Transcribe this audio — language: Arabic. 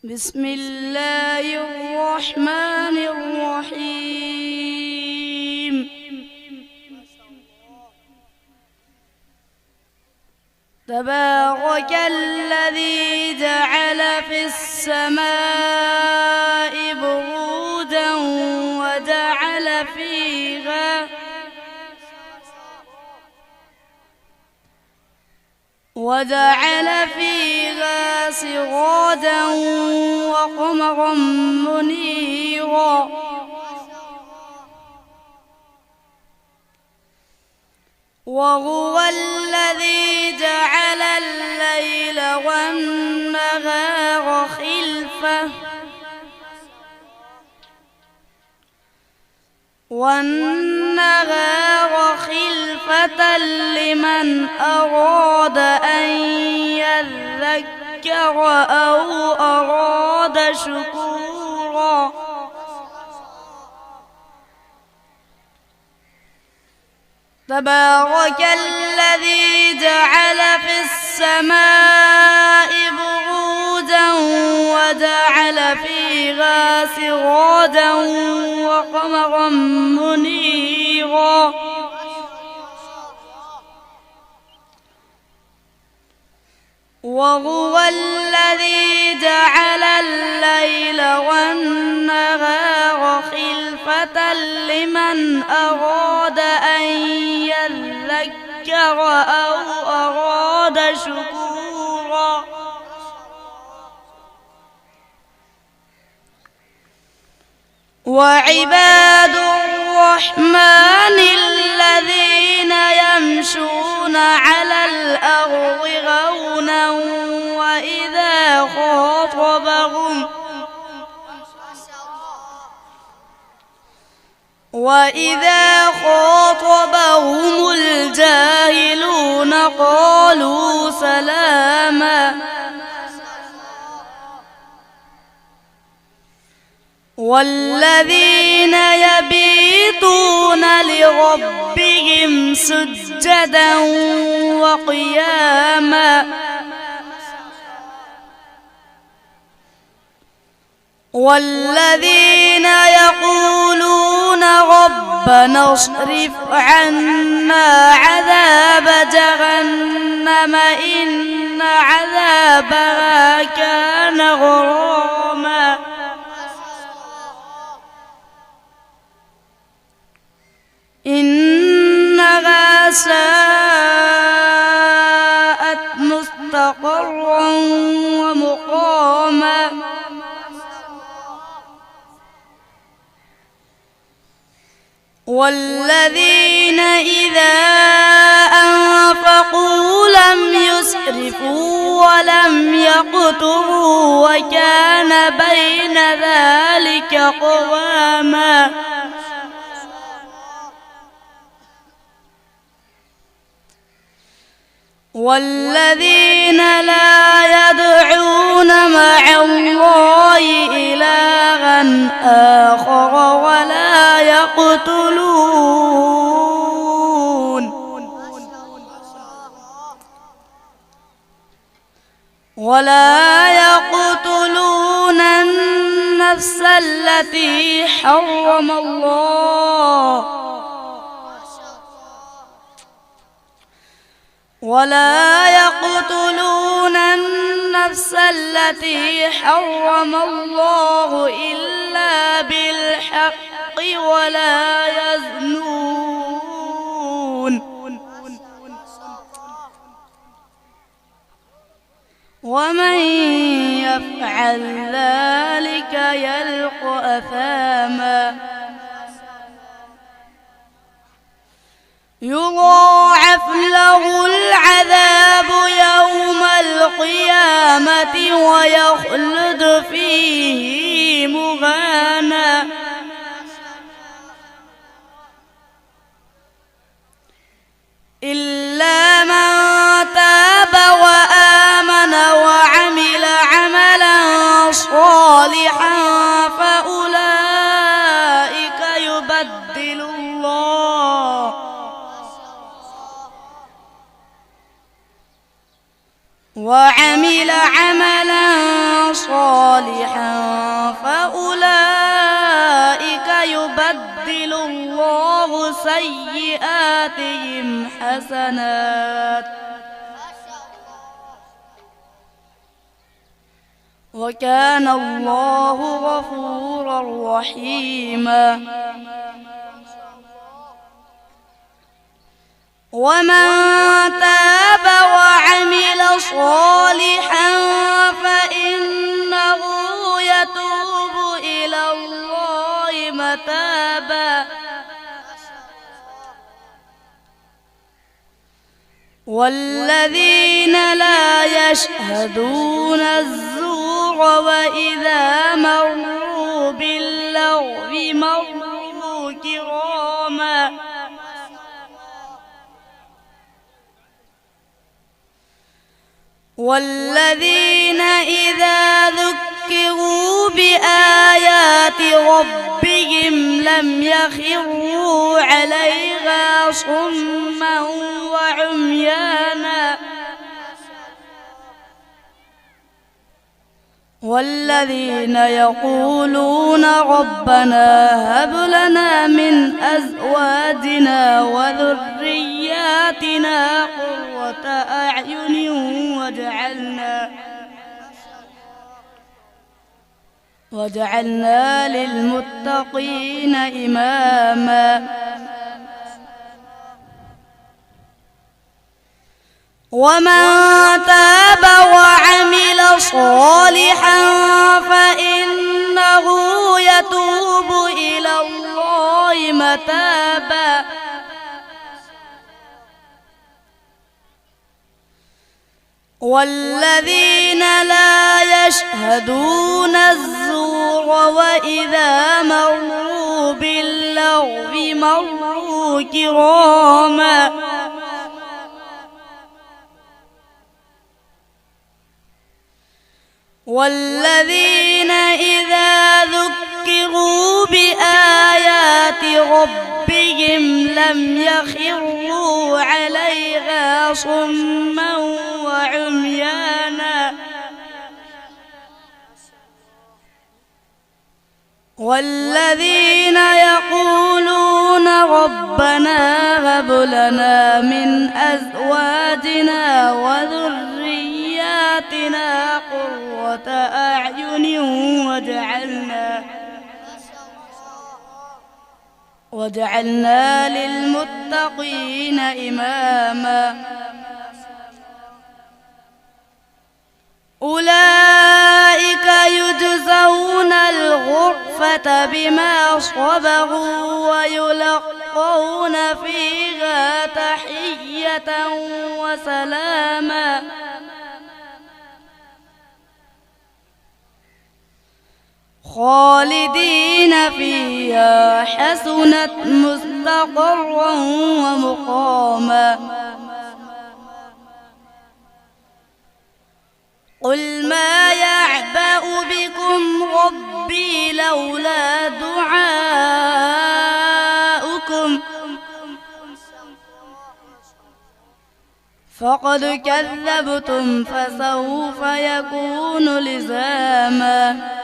بسم الله الرحمن الرحيم. تبارك الذي جعل في السماء برودا وجعل فيها سراجا وقمرا منيرا وهو الذي جعل الليل والنهار خلفة لمن أراد أن يذكر أو أراد شكورا. تبارك الذي جعل في السماء بروجا وجعل فيها سراجا وقمرا منيرا وهو الذي جعل الليل والنهار خلفة لمن أراد أن يذكر أو أراد شكورا. وعباد الرحمن الذين يمشون على الأرض هونا وإذا خاطبهم الجاهلون قالوا سلاما. والذين يبيتون لربهم سجدا وقياما والذين يقولون ربنا اصرف عنا عذاب جهنم إن عذابها كان غراما إنها ساءت مستقرا ومقاما. والذين إذا أنفقوا لم يسرفوا ولم يقتروا وكان بين ذلك قواما. والذين لا يدعون مع الله إلها آخر ولا يقتلون النفس التي حرم الله إلا بالحق ولا يزنون ومن يفعل ذلك يلقى أثاما يضاعف له العذاب يوم القيامة ويخلد فيه مهانا إلا من تاب وآمن وعمل عملا صالحا فأولئك يبدل الله وعمل عملا صالحا سيئاتهم حسنات وكان الله غفورا رحيما ومن تاب وعمل صالحا فإنه يتوب إلى الله متابا والذين لا يشهدون الزور وإذا مروا باللغو مروا كراما والذين إذا ذكروا بآيات ربهم لم يخروا عليها صما وعميانا والذين يقولون ربنا هب لنا من أزواجنا وذرياتنا قرة أعين وجعلنا للمتقين إماما ومن تاب وعمل صالحا فإنه يتوب إلى الله متابا والذين لا يشهدون الزور وإذا مروا باللغو مروا كراما والذين إذا ذكروا بآيات ربهم لم يخروا عليها صما وعميانا والذين يقولون ربنا هب لنا من أزواجنا وذرياتنا قرة أعين وجعلنا للمتقين إماما أولئك يجزون الغرفة بما صبروا ويلقون فيها تحية وسلاما خالدين فيها حسنت مستقرا ومقاما قل ما يعبأ بكم ربي لولا دعاؤكم فقد كذبتم فسوف يكون لزاما